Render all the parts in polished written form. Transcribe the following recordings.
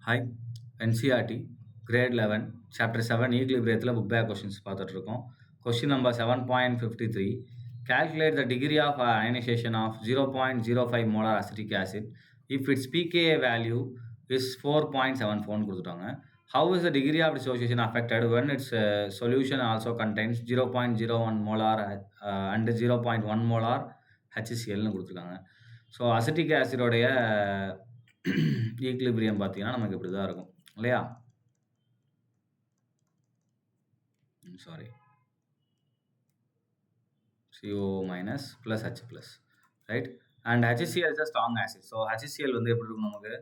Hi NCERT grade 11 chapter 7 ஈக்லிபிரியத்தில் book back questions பார்த்துட்டு இருக்கோம். Question number 7.53 calculate the degree of ionization of 0.05 molar acetic acid if its pKa value is 4.74 கொடுத்துட்டாங்க. How is the degree of dissociation affected when its solution also contains 0.01 molar and 0.1 molar HCl கொடுத்துருக்காங்க. So acetic ஆசிடோடைய equilibrium பார்த்தீங்கன்னா நமக்கு இப்படி தான் இருக்கும் இல்லையா? Sorry, CO minus plus H plus, right? And HCl is a strong acid. So HCl வந்து எப்படி இருக்கும் நமக்கு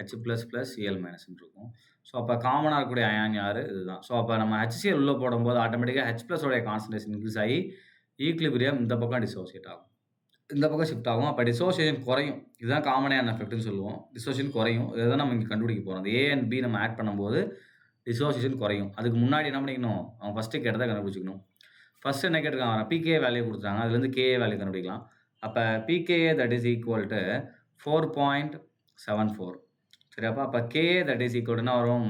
H plus plus Cl minus இருக்கும். ஸோ அப்போ காமனாக இருக்கக்கூடிய அயான் யார் இதுதான். ஸோ அப்போ நம்ம HCl உள்ளே போடும்போது ஆட்டோமேட்டிக்காக H plus உடைய கான்சன்ட்ரேஷன் இன்க்ரீஸ் ஆகி ஈக்லிபிரியம் இந்த பக்கம் டிசோசியேட் ஆகும், இந்த பக்கம் ஷிஃப்ட் ஆகும். அப்போ டிசோசியேஷன் குறையும். இதுதான் காமனான எஃபெக்ட்னு சொல்லுவோம். டிசோசியேஷன் குறையும். இதை தான் நம்ம இங்கே கண்டுபிடிக்க போகிறோம். அந்த A அண்ட் B நம்ம ஆட் பண்ணும்போது டிசோசியேஷன் குறையும். அதுக்கு முன்னாடி என்ன பண்ணிக்கணும், அவங்க ஃபஸ்ட்டு கேட்டதை கண்டுபிடிச்சிக்கணும். ஃபஸ்ட்டு என்ன கேட்டிருக்காங்க, PKa வேல்யூ கொடுத்துட்டாங்க. அதுலேருந்து KA வேல்யூ கண்டுபிடிக்கலாம். அப்போ PKa that is equal to 4.74. சரி, அப்போ KA தட் இஸ் ஈக்குவல் என்ன வரும்,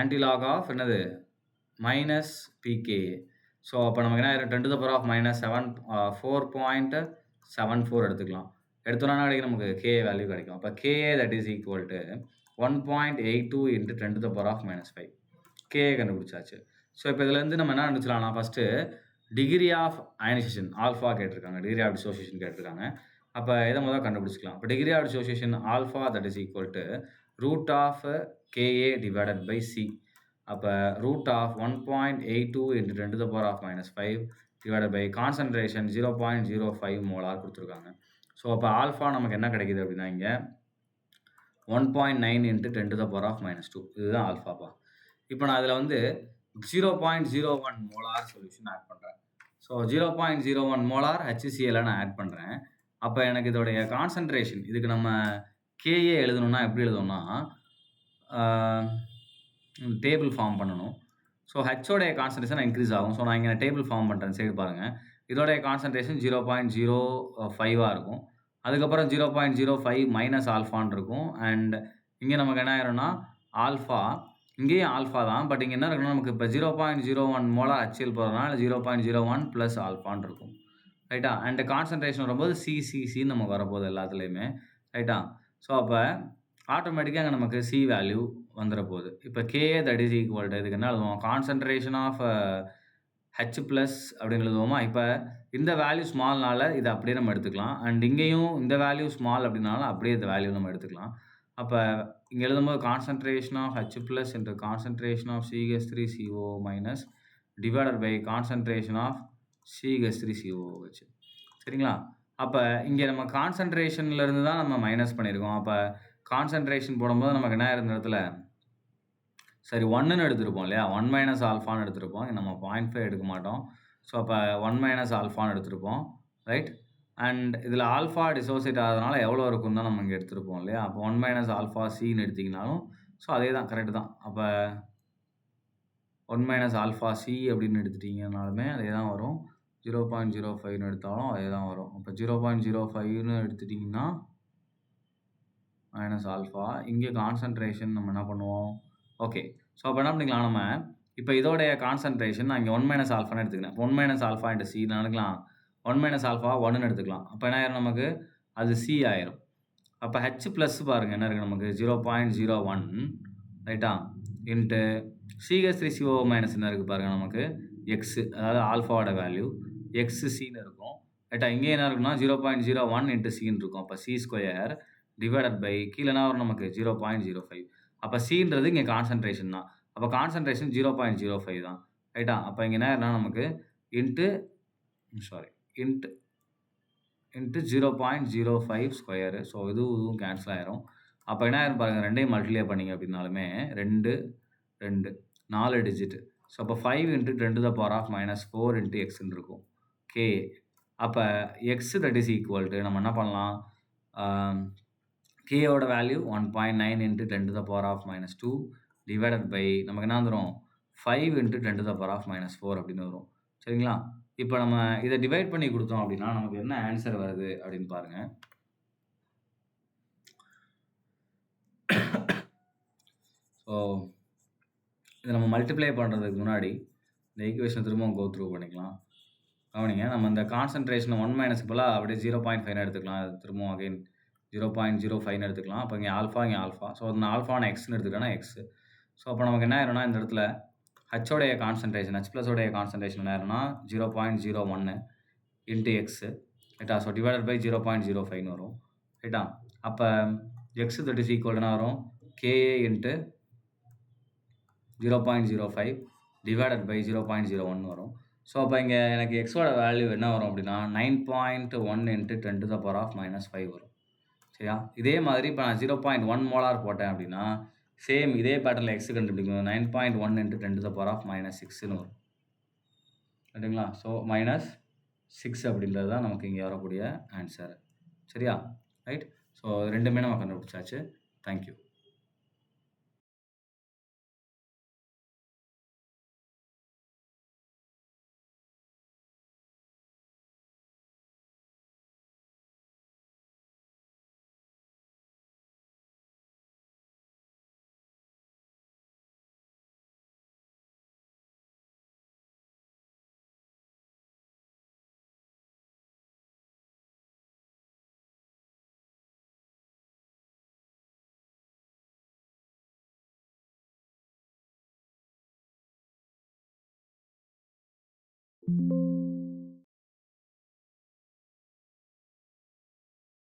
ஆன்டிலாக் ஆஃப் என்னது மைனஸ் PKa. ஸோ அப்போ நமக்கு என்ன ஆயிரும், 10 to the power of minus 4.74 எடுத்துக்கலாம். எடுத்தோன்னா கிடைக்கும் நமக்கு KA வேல்யூ கிடைக்கும். அப்போ KA that is equal to 1.82 into 10 to the power of minus 5. KA கண்டுபிடிச்சாச்சு. ஸோ இப்போ இதுலேருந்து நம்ம என்ன கண்டுபிடிச்சலாம்னா, first degree of ionisation alpha கேட்டிருக்காங்க, டிகிரி ஆஃப் டிசோசியேஷன் கேட்டிருக்காங்க. அப்போ இதை முதல்ல கண்டுபிடிச்சிக்கலாம். இப்போ degree of dissociation alpha that is equal to root of KA divided by C. அப்போ root of 1.82 into 10 to the power of minus 5 divided by concentration 0.05 molar கொடுத்துருக்காங்க. So அப்போ ஆல்ஃபா நமக்கு என்ன கிடைக்குது அப்படின்னா, இங்கே 1.9 into 10 to the power of minus 2. இதுதான் ஆல்ஃபாப்பா. இப்போ நான் அதில் வந்து 0.01 மோலார் சொல்யூஷன் ஆட் பண்ணுறேன். ஸோ 0.01 மோலார் HCl நான் ஆட் பண்ணுறேன். அப்போ எனக்கு இதோடைய கான்சன்ட்ரேஷன், இதுக்கு நம்ம KA எழுதணும்னா எப்படி எழுதணும்னா, டேபிள் ஃபார்ம் பண்ணணும். ஸோ ஹெச்சோடைய கான்சன்ட்ரேஷன் இன்க்ரீஸ் ஆகும். ஸோ நான் இங்கே டேபிள் ஃபார்ம் பண்ணுறேன், சைடு பாருங்கள். இதோடைய கான்சன்ட்ரேஷன் 0.05 இருக்கும். அதுக்கப்புறம் 0.05 மைனஸ் ஆல்ஃபான்னு இருக்கும். அண்ட் இங்கே நமக்கு என்ன ஆயிரும்னா ஆல்ஃபா, இங்கேயும் ஆல்ஃபா தான். பட் இங்கே என்ன இருக்குன்னா, நமக்கு இப்போ 0.01 மோலார் HCl போகிறதுனால 0.01 ப்ளஸ் ஆல்ஃபான்னு இருக்கும், ரைட்டா? அண்ட் கான்சன்ட்ரேஷன் வரும்போது சின்னு நமக்கு வரப்போகுது எல்லாத்துலேயுமே, ரைட்டா? ஸோ அப்போ ஆட்டோமேட்டிக்காக அங்கே நமக்கு C வேல்யூ வந்துட போகுது. இப்போ KA that is equal to இதுக்கு என்ன எழுதுவோம், கான்சன்ட்ரேஷன் ஆஃப் H ப்ளஸ் அப்படின்னு எழுதுவோமா. இப்போ இந்த வேல்யூ ஸ்மால்னால இதை அப்படியே நம்ம எடுத்துக்கலாம். அண்ட் இங்கேயும் இந்த வேல்யூ ஸ்மால் அப்படின்னாலும் அப்படியே இந்த வேல்யூ நம்ம எடுத்துக்கலாம். அப்போ இங்கே எழுதும்போது concentration of H plus into concentration of CH3CO minus divided by concentration of CH3COH. சரிங்களா? அப்போ இங்கே நம்ம கான்சன்ட்ரேஷன்லேருந்து தான் நம்ம மைனஸ் பண்ணியிருக்கோம். அப்போ கான்சன்ட்ரேஷன் போடும்போது நமக்கு என்ன இருந்த இடத்துல, சரி 1ன்னு எடுத்திருப்போம் இல்லையா, 1 மைனஸ் ஆல்ஃபான்னு எடுத்திருப்போம். நம்ம 0.5 எடுக்க மாட்டோம். ஸோ அப்போ 1 மைனஸ் ஆல்ஃபான்னு எடுத்திருப்போம், ரைட்? அண்ட் இதில் ஆல்ஃபா டிசோசியேட் ஆகிறதுனால எவ்வளோ இருக்கும் தான் நம்ம இங்கே எடுத்திருப்போம் இல்லையா. அப்போ 1 மைனஸ் ஆல்ஃபா சின்னு எடுத்திங்கனாலும் ஸோ அதே தான், கரெக்டு தான். அப்போ 1 மைனஸ் ஆல்ஃபா சி அப்படின்னு எடுத்துட்டிங்கனாலுமே அதே தான் வரும். 0.05ன்னு எடுத்தாலும் அதே தான் வரும். அப்போ 0.05ன்னு எடுத்துட்டிங்கன்னா மைனஸ் ஆல்ஃபா, இங்கே கான்சன்ட்ரேஷன் நம்ம என்ன பண்ணுவோம், ஓகே. ஸோ அப்போ என்ன பண்ணிக்கலாம், நம்ம இப்போ இதோடைய கான்சன்ட்ரேஷன் நான் இங்கே 1 மைனஸ் ஆல்ஃபான்னு எடுத்துக்கிறேன். 1 மைனஸ் ஆல்ஃபா இன்ட்டு சி நான் எடுக்கலாம். 1 மைனஸ் ஆல்ஃபா 1ன்னு எடுத்துக்கலாம். அப்போ என்ன ஆயிரும் நமக்கு, அது C ஆயிரும். அப்போ H ப்ளஸ் பாருங்கள் என்ன இருக்குது நமக்கு 0.01, ரைட்டா, இன்ட்டு CH3CO மைனஸ் என்ன இருக்குது பாருங்கள் நமக்கு X, அதாவது ஆல்ஃபாவோட வேல்யூ XCன்னு இருக்கும், ரைட்டா. இங்கே என்ன இருக்குன்னா 0.01 இன்ட்டு சின்னு இருக்கும். அப்போ C ஸ்கொயர் டிவைடட் பை கீழே என்ன வரும் நமக்கு 0.05. அப்போ சின்றது இங்கே கான்சன்ட்ரேஷன் தான். அப்போ கான்சன்ட்ரேஷன் 0.05 தான், ரைட்டா. அப்போ இங்கே என்ன ஆயிரும்னா நமக்கு இன்ட்டு 0.05 ஸ்கொயரு. ஸோ இதுவும் கேன்சல் ஆயிரும். அப்போ என்ன ஆயிரும் பாருங்கள், ரெண்டையும் மல்டிப்ளை பண்ணிங்க அப்படின்னாலுமே 2 4 டிஜிட்டு. ஸோ அப்போ 5 into 10 to the power of minus 4 into எக்ஸ்ன்னு இருக்கும் KA. அப்போ X that is equal to நம்ம என்ன பண்ணலாம், KAவோட value 1.9 into 10 to the power of minus 2 divided by நமக்கு என்ன வந்துடும் 5 into 10 to the power of minus 4 அப்படின்னு வரும், சரிங்களா? இப்போ நம்ம இதை டிவைட் பண்ணி கொடுத்தோம் அப்படின்னா நமக்கு என்ன ஆன்சர் வருது அப்படின்னு பாருங்கள். மல்டிப்ளை பண்ணுறதுக்கு முன்னாடி இந்த ஈக்குவேஷன் திரும்பவும் கோ த்ரூ பண்ணிக்கலாம். கவனிங்க, நம்ம இந்த கான்சன்ட்ரேஷன் 1 மைனஸ்க்கு பதிலா அப்படியே 0.5ன்னு எடுத்துக்கலாம். அது திரும்பவும் அகைன் 0.05ன்னு எடுத்துக்கலாம். அப்போ இங்கே ஆல்ஃபா, இங்கே ஆல்ஃபா. ஸோ நான் ஆல்ஃபா நான் எக்ஸ்ன்னு எடுத்துக்கிட்டேன்னா எக்ஸ். ஸோ அப்போ நமக்கு என்ன ஆயிரும்னா இந்த இடத்துல ஹச்சோடைய கான்சன்ட்ரேஷன், ஹச் ப்ளஸ் உடைய கான்சன்ட்ரேஷன் என்ன ஆயிரும்னா 0.01 இன்ட்டு எக்ஸ் ரைட்டா. ஸோ டிவைடட் பை 0.05ன்னு வரும் ரைட்டா. அப்போ எக்ஸ் தட் இஸ் ஈக்குவல் என்ன வரும், கேஏ இன்ட்டு 0.05 டிவைடட் பை 0.01 வரும். ஸோ அப்போ இங்கே எனக்கு எக்ஸோட வேல்யூ என்ன வரும் அப்படின்னா 9.1 into 10 to the power of -5 வரும். சரியா. இதே மாதிரி இப்போ நான் 0.1 மோலார் போட்டேன் அப்படின்னா சேம் இதே பேட்டர்னில் எக்ஸ் கண்டுபிடிக்கும் 9.1 into 10 to the power of -6ன்னு வரும் ரைட்டுங்களா. ஸோ -6 அப்படின்றது தான் நமக்கு இங்கே வரக்கூடிய ஆன்சர். சரியா, ரைட். ஸோ ரெண்டுமே நம்ம கண்டுபிடிச்சாச்சு. தேங்க்யூ.